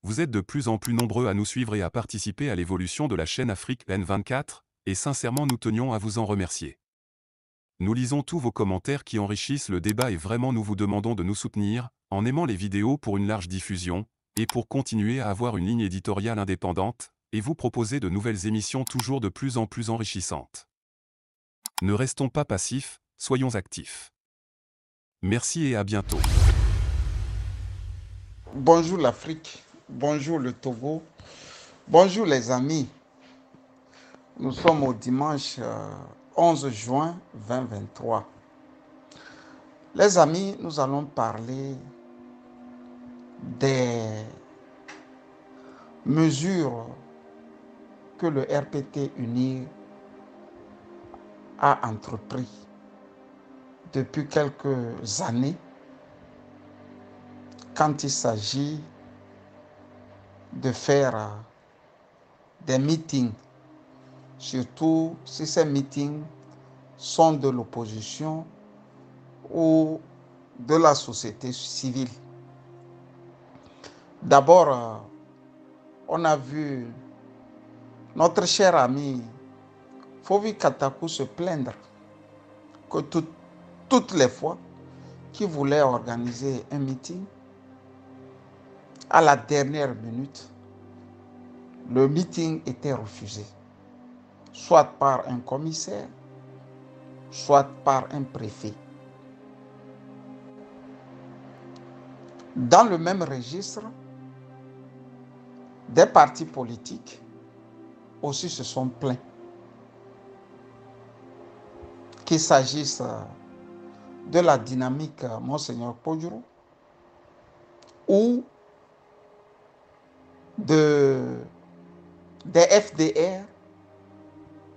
Vous êtes de plus en plus nombreux à nous suivre et à participer à l'évolution de la chaîne Afrique N24, et sincèrement nous tenions à vous en remercier. Nous lisons tous vos commentaires qui enrichissent le débat et vraiment nous vous demandons de nous soutenir, en aimant les vidéos pour une large diffusion, et pour continuer à avoir une ligne éditoriale indépendante, et vous proposer de nouvelles émissions toujours de plus en plus enrichissantes. Ne restons pas passifs, soyons actifs. Merci et à bientôt. Bonjour l'Afrique, bonjour le Togo, bonjour les amis. Nous sommes au dimanche 11 juin 2023. Les amis, nous allons parler des mesures que le RPT uni a entrepris depuis quelques années quand il s'agit de faire des meetings, surtout si ces meetings sont de l'opposition ou de la société civile. D'abord, on a vu notre cher ami Fovi Katakou se plaindre que toutes les fois qu'il voulait organiser un meeting, à la dernière minute, le meeting était refusé, soit par un commissaire, soit par un préfet. Dans le même registre, des partis politiques aussi se sont plaints, qu'il s'agisse de la dynamique Monseigneur Podjoro ou des FDR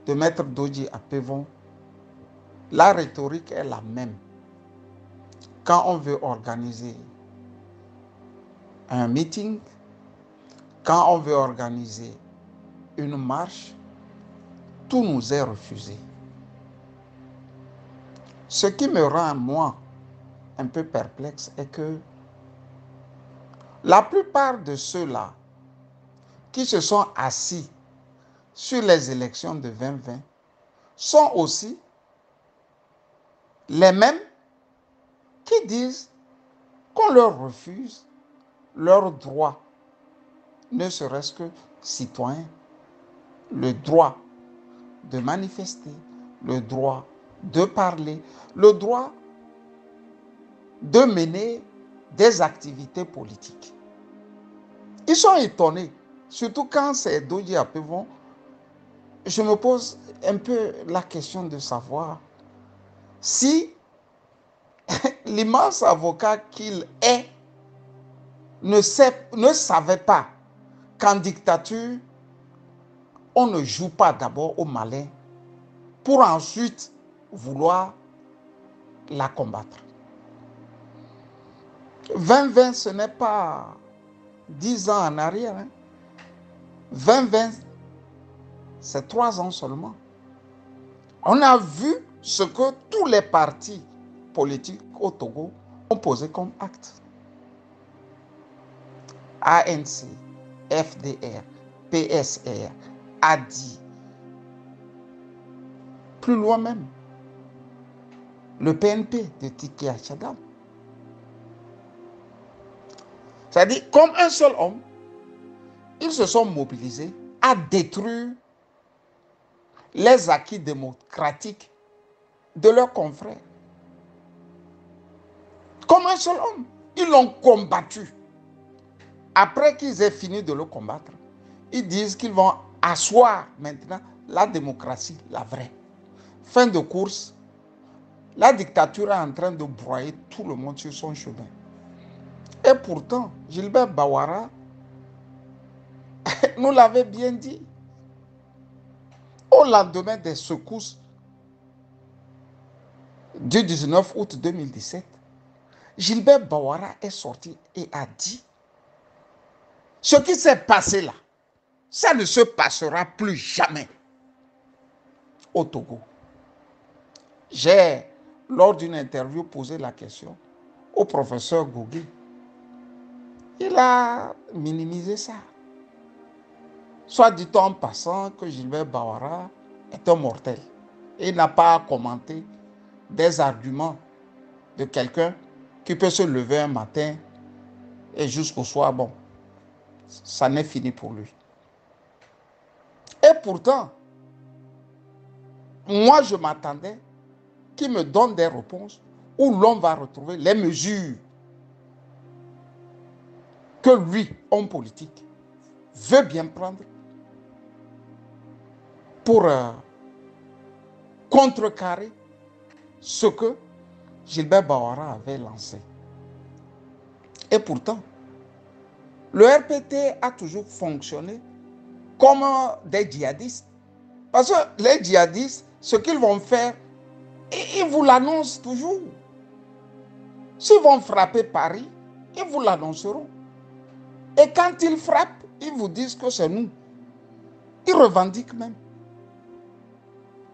de Maître Dodji Apevon. La rhétorique est la même. Quand on veut organiser un meeting, quand on veut organiser une marche, tout nous est refusé. Ce qui me rend, moi, un peu perplexe est que la plupart de ceux-là qui se sont assis sur les élections de 2020 sont aussi les mêmes qui disent qu'on leur refuse leurs droits, ne serait-ce que citoyens, le droit de manifester, le droit de parler, le droit de mener des activités politiques. Ils sont étonnés, surtout quand c'est Dodji Apevon. Je me pose un peu la question de savoir si l'immense avocat qu'il est ne savait pas qu'en dictature, on ne joue pas d'abord au malin pour ensuite vouloir la combattre. 2020, ce n'est pas 10 ans en arrière. 2020, c'est 3 ans seulement. On a vu ce que tous les partis politiques au Togo ont posé comme acte. ANC, FDR, PSR, ADI, plus loin même, le PNP de Tiki Achadam. C'est-à-dire, comme un seul homme, ils se sont mobilisés à détruire les acquis démocratiques de leurs confrères. Comme un seul homme, ils l'ont combattu. Après qu'ils aient fini de le combattre, ils disent qu'ils vont asseoir maintenant la démocratie, la vraie. Fin de course, la dictature est en train de broyer tout le monde sur son chemin. Et pourtant, Gilbert Bawara nous l'avait bien dit. Au lendemain des secousses du 19 août 2017, Gilbert Bawara est sorti et a dit ce qui s'est passé là, ça ne se passera plus jamais au Togo. J'ai, lors d'une interview, posé la question au professeur Gougi. Il a minimisé ça. Soit dit en passant que Gilbert Bawara est un mortel. Il n'a pas commenté des arguments de quelqu'un qui peut se lever un matin et jusqu'au soir, bon, ça n'est fini pour lui. Et pourtant, moi je m'attendais qu'il me donne des réponses où l'on va retrouver les mesures que lui, homme politique, veut bien prendre pour contrecarrer ce que Gilbert Bawara avait lancé. Et pourtant, le RPT a toujours fonctionné comme des djihadistes. Parce que les djihadistes, ce qu'ils vont faire, ils vous l'annoncent toujours. S'ils vont frapper Paris, ils vous l'annonceront. Et quand ils frappent, ils vous disent que c'est nous. Ils revendiquent même.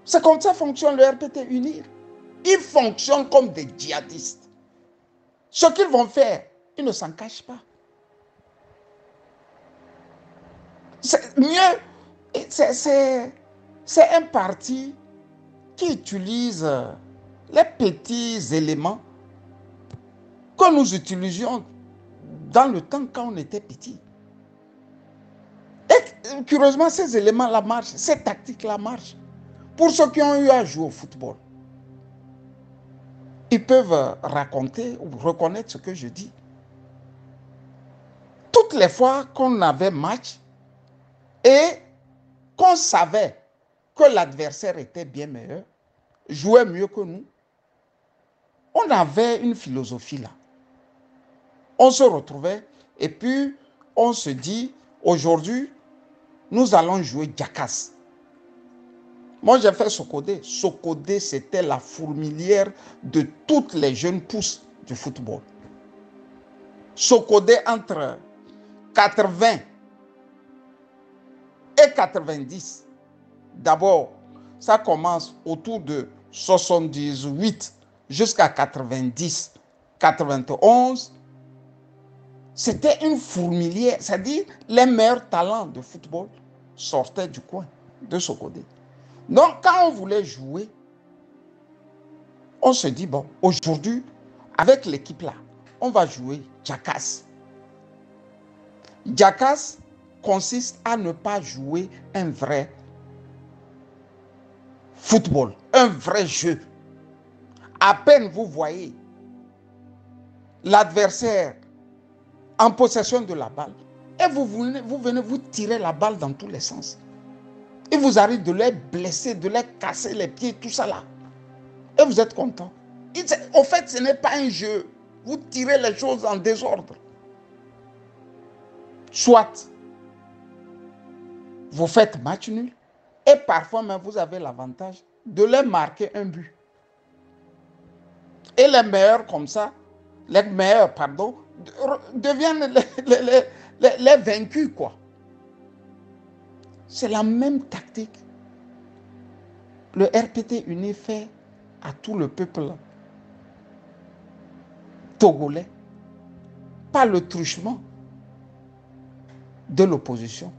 C'est comme ça fonctionne le RPT UNIR. Ils fonctionnent comme des djihadistes. Ce qu'ils vont faire, ils ne s'en cachent pas. C'est mieux, c'est un parti qui utilise les petits éléments que nous utilisions dans le temps quand on était petit. Et curieusement, ces éléments-là marchent, ces tactiques-là marchent. Pour ceux qui ont eu à jouer au football, ils peuvent raconter ou reconnaître ce que je dis. Toutes les fois qu'on avait match et qu'on savait que l'adversaire était bien meilleur, jouait mieux que nous, on avait une philosophie là. On se retrouvait et puis on se dit, aujourd'hui, nous allons jouer Jackass. Moi, j'ai fait Sokodé. Sokodé, c'était la fourmilière de toutes les jeunes pousses du football. Sokodé, entre 80 et 90. D'abord, ça commence autour de 78 jusqu'à 90, 91. C'était une fourmilière, c'est-à-dire les meilleurs talents de football sortaient du coin de Sokodé. Donc, quand on voulait jouer, on se dit, bon, aujourd'hui, avec l'équipe là, on va jouer Jackass. Jackass consiste à ne pas jouer un vrai football, un vrai jeu. À peine vous voyez l'adversaire en possession de la balle et vous venez vous tirer la balle dans tous les sens. Il vous arrive de les blesser, de les casser les pieds, tout ça là. Et vous êtes content. Au fait, ce n'est pas un jeu. Vous tirez les choses en désordre. Soit vous faites match nul et parfois même vous avez l'avantage de les marquer un but. Et les meilleurs comme ça, les meilleurs, pardon, deviennent les vaincus, quoi. C'est la même tactique. Le RPT uni fait à tout le peuple togolais par le truchement de l'opposition.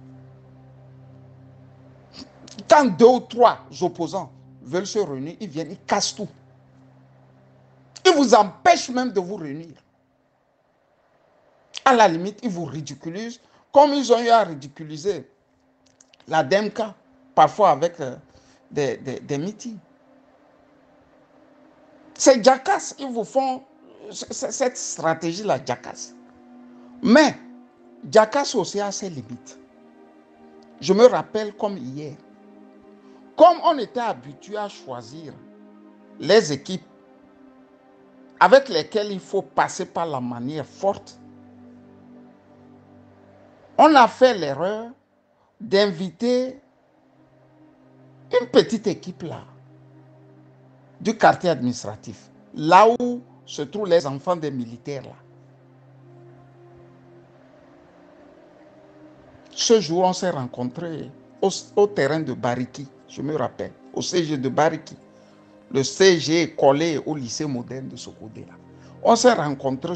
Quand 2 ou 3 opposants veulent se réunir, ils viennent, ils cassent tout. Ils vous empêchent même de vous réunir. À la limite, ils vous ridiculisent, comme ils ont eu à ridiculiser la DMK, parfois avec des meetings. C'est Jackass, ils vous font cette stratégie-là, Jackass. Mais Jackass aussi a ses limites. Je me rappelle comme hier, comme on était habitué à choisir les équipes avec lesquelles il faut passer par la manière forte, on a fait l'erreur d'inviter une petite équipe là, du quartier administratif, là où se trouvent les enfants des militaires là. Ce jour, on s'est rencontrés au terrain de Bariki, je me rappelle, au CG de Bariki. Le CG est collé au lycée moderne de Sokodé là. On s'est rencontrés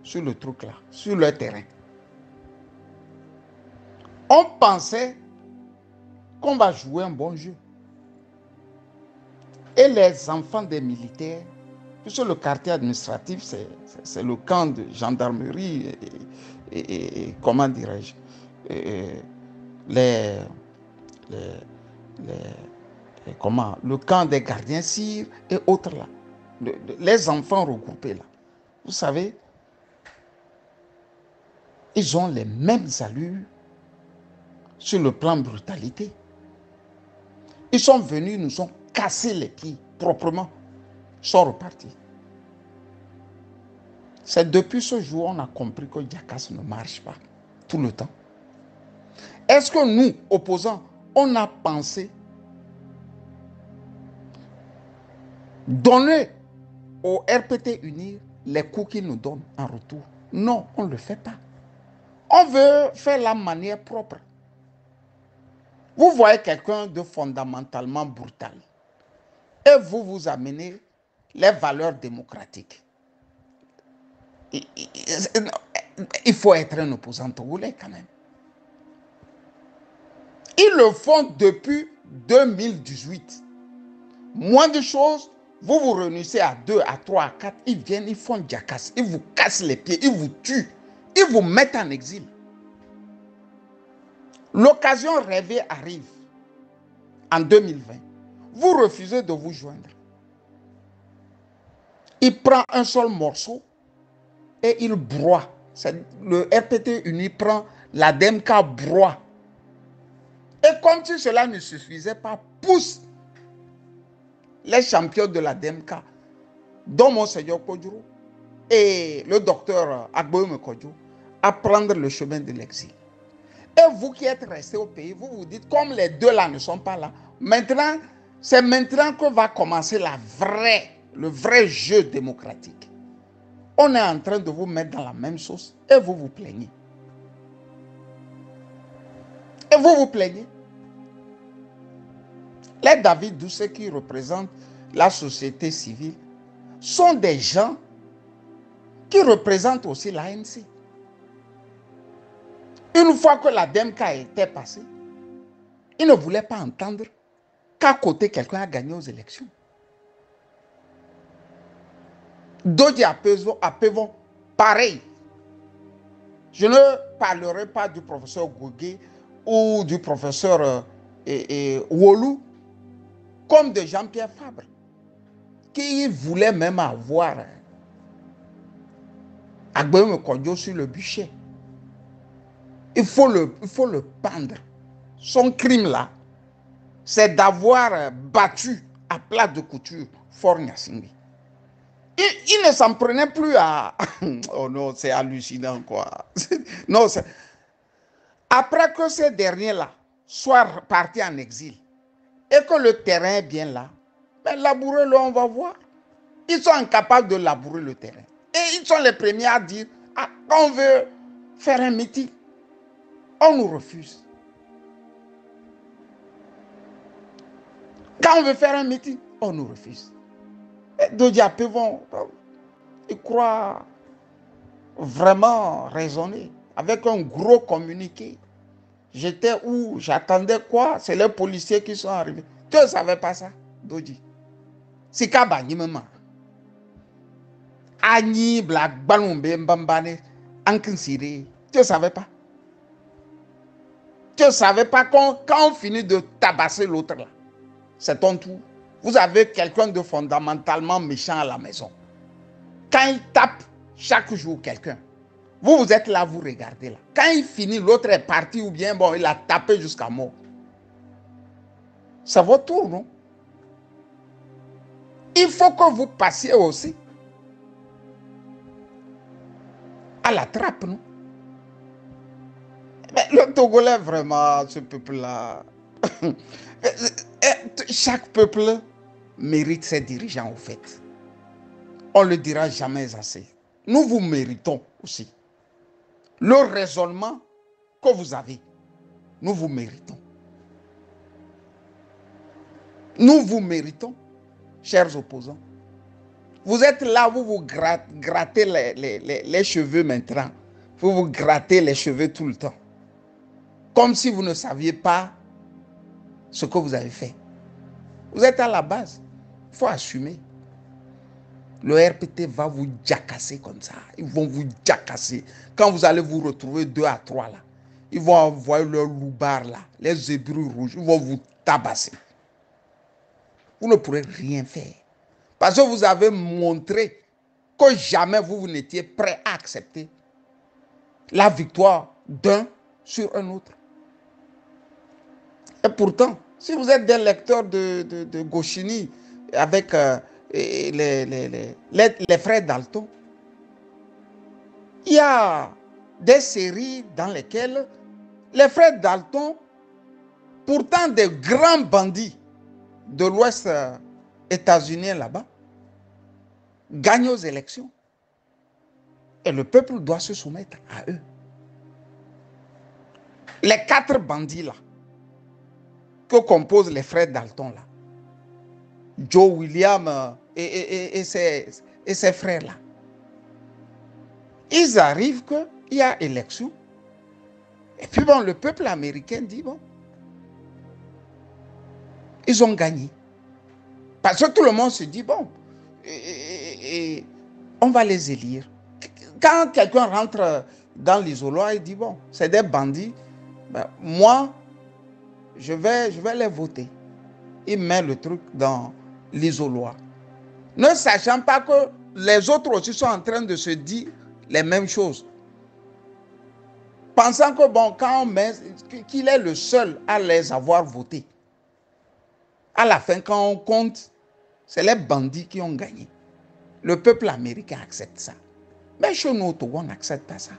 sur le truc là, sur le terrain. On pensait qu'on va jouer un bon jeu. Et les enfants des militaires, puisque le quartier administratif, c'est le camp de gendarmerie et comment dirais-je, les, les, le camp des gardiens sires et autres là. Les enfants regroupés là. Vous savez, ils ont les mêmes allures sur le plan brutalité. Ils sont venus, ils nous ont cassé les pieds proprement, ils sont repartis. C'est depuis ce jour qu'on a compris que Diakas ne marche pas tout le temps. Est-ce que nous, opposants, on a pensé donner au RPT Unir les coups qu'ils nous donnent en retour? Non, on ne le fait pas. On veut faire la manière propre. Vous voyez quelqu'un de fondamentalement brutal et vous vous amenez les valeurs démocratiques. Il faut être un opposant togolais quand même. Ils le font depuis 2018. Moins de choses, vous vous réunissez à 2, à 3, à 4, ils viennent, ils font Diakas, ils vous cassent les pieds, ils vous tuent, ils vous mettent en exil. L'occasion rêvée arrive en 2020. Vous refusez de vous joindre. Il prend un seul morceau et il broie. Le RPT Uni prend la DMK broie. Et comme si cela ne suffisait pas, pousse les champions de la DMK, dont Monseigneur Kodjourou et le docteur Agboyome Kodjo, à prendre le chemin de l'exil. Et vous qui êtes restés au pays, vous vous dites, comme les deux là ne sont pas là, maintenant, c'est maintenant que va commencer le vrai jeu démocratique. On est en train de vous mettre dans la même sauce et vous vous plaignez. Et vous vous plaignez. Les David Doucet qui représentent la société civile sont des gens qui représentent aussi l'ANC. Une fois que la DMK était passée, ils ne voulaient pas entendre qu'à côté quelqu'un a gagné aux élections. Dodi Apevon, pareil. Je ne parlerai pas du professeur Gougué ou du professeur Wolou comme de Jean-Pierre Fabre, qui voulait même avoir Agboyome Kodjo sur le bûcher. Il faut le pendre. Son crime là, c'est d'avoir battu à plat de couture Faure Gnassingbé. Il ne s'en prenait plus à... Oh non, c'est hallucinant quoi. Non, après que ces derniers-là soient partis en exil et que le terrain est bien là, ben labourer-le, on va voir. Ils sont incapables de labourer le terrain. Et ils sont les premiers à dire, ah, on veut faire un meeting, on nous refuse. Quand on veut faire un meeting, on nous refuse. Dodi Apevon, il croit vraiment raisonner avec un gros communiqué. J'étais où? J'attendais quoi? C'est les policiers qui sont arrivés. Tu ne savais pas ça, Dodi? Si Kabani maman. Agni Black Balumbe Mbambane Ankinsiri. Tu ne savais pas? Tu ne savais pas quand on finit de tabasser l'autre là, c'est ton tour. Vous avez quelqu'un de fondamentalement méchant à la maison. Quand il tape chaque jour quelqu'un, vous êtes là, vous regardez là. Quand il finit, l'autre est parti ou bien bon, il a tapé jusqu'à mort. C'est votre tour, non? Il faut que vous passiez aussi à la trappe, non? Mais le Togolais, vraiment, ce peuple-là, chaque peuple mérite ses dirigeants, au fait. On ne le dira jamais assez. Nous vous méritons aussi. Le raisonnement que vous avez, nous vous méritons. Nous vous méritons, chers opposants. Vous êtes là, vous vous grattez les cheveux maintenant. Vous vous grattez les cheveux tout le temps. Comme si vous ne saviez pas ce que vous avez fait. Vous êtes à la base. Il faut assumer. Le RPT va vous jacasser comme ça. Ils vont vous jacasser. Quand vous allez vous retrouver 2 à 3 là, ils vont envoyer leur loubar là, les zébrus rouges, ils vont vous tabasser. Vous ne pourrez rien faire. Parce que vous avez montré que jamais vous n'étiez prêt à accepter la victoire d'un sur un autre. Et pourtant, si vous êtes des lecteurs de Goscinny avec les frères Dalton, il y a des séries dans lesquelles les frères Dalton, pourtant des grands bandits de l'Ouest états-unien là-bas, gagnent aux élections. Et le peuple doit se soumettre à eux. Les 4 bandits là, que composent les frères Dalton là, Joe Williams et ses frères là, ils arrivent qu'il y a élection. Et puis bon, le peuple américain dit bon, ils ont gagné. Parce que tout le monde se dit bon, on va les élire. Quand quelqu'un rentre dans l'isoloir, il dit bon, c'est des bandits, ben, moi, je vais les voter. Il met le truc dans l'isoloir. Ne sachant pas que les autres aussi sont en train de se dire les mêmes choses. Pensant que bon, quand on met, qu'il est le seul à les avoir votés. À la fin, quand on compte, c'est les bandits qui ont gagné. Le peuple américain accepte ça. Mais chez nous, au Togo, on n'accepte pas ça.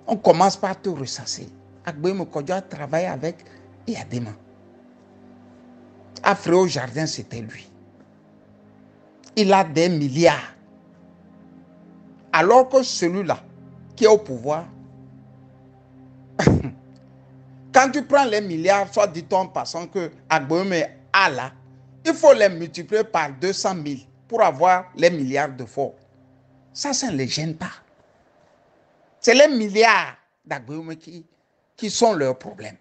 On commence par te ressasser. Agboïmo Kodjo travaille avec Yadema. Afro Jardin, c'était lui. Il a des milliards. Alors que celui-là, qui est au pouvoir, quand tu prends les milliards, soit dit-on en passant que Agboïmo a là, il faut les multiplier par 200 000 pour avoir les milliards de forts. Ça ne les gêne pas. C'est les milliards d'Agboïmo qui sont leurs problèmes.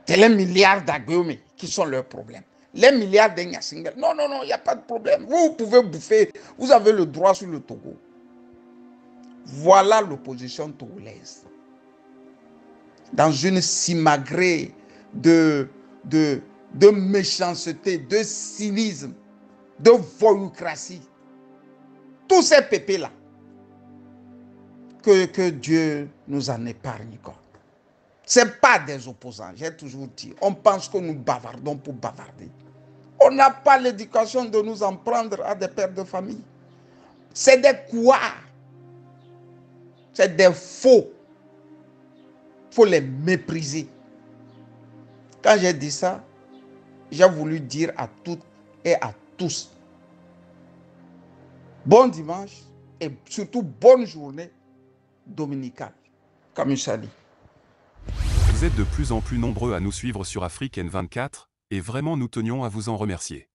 C'est les milliards d'Agboïmo qui sont leurs problèmes. Les milliards d'Ignassinguel, non, il n'y a pas de problème. Vous pouvez bouffer, vous avez le droit sur le Togo. Voilà l'opposition togolaise. Dans une simagrée de méchanceté, de cynisme, de voyoucratie. Tous ces pépés-là, que Dieu nous en épargne. Ce n'est pas des opposants, j'ai toujours dit. On pense que nous bavardons pour bavarder. On n'a pas l'éducation de nous en prendre à des pères de famille. C'est des couards. C'est des faux. Il faut les mépriser. Quand j'ai dit ça, j'ai voulu dire à toutes et à tous, bon dimanche et surtout bonne journée dominicale. Comme dit. Vous êtes de plus en plus nombreux à nous suivre sur Afrique N24, et vraiment nous tenions à vous en remercier.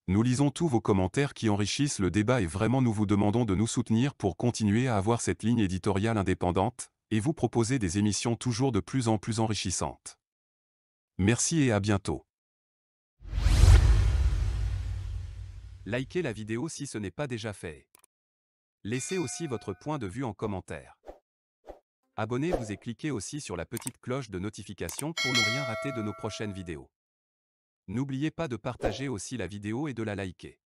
Nous lisons tous vos commentaires qui enrichissent le débat et vraiment nous vous demandons de nous soutenir pour continuer à avoir cette ligne éditoriale indépendante, et vous proposer des émissions toujours de plus en plus enrichissantes. Merci et à bientôt. Likez la vidéo si ce n'est pas déjà fait. Laissez aussi votre point de vue en commentaire. Abonnez-vous et cliquez aussi sur la petite cloche de notification pour ne rien rater de nos prochaines vidéos. N'oubliez pas de partager aussi la vidéo et de la liker.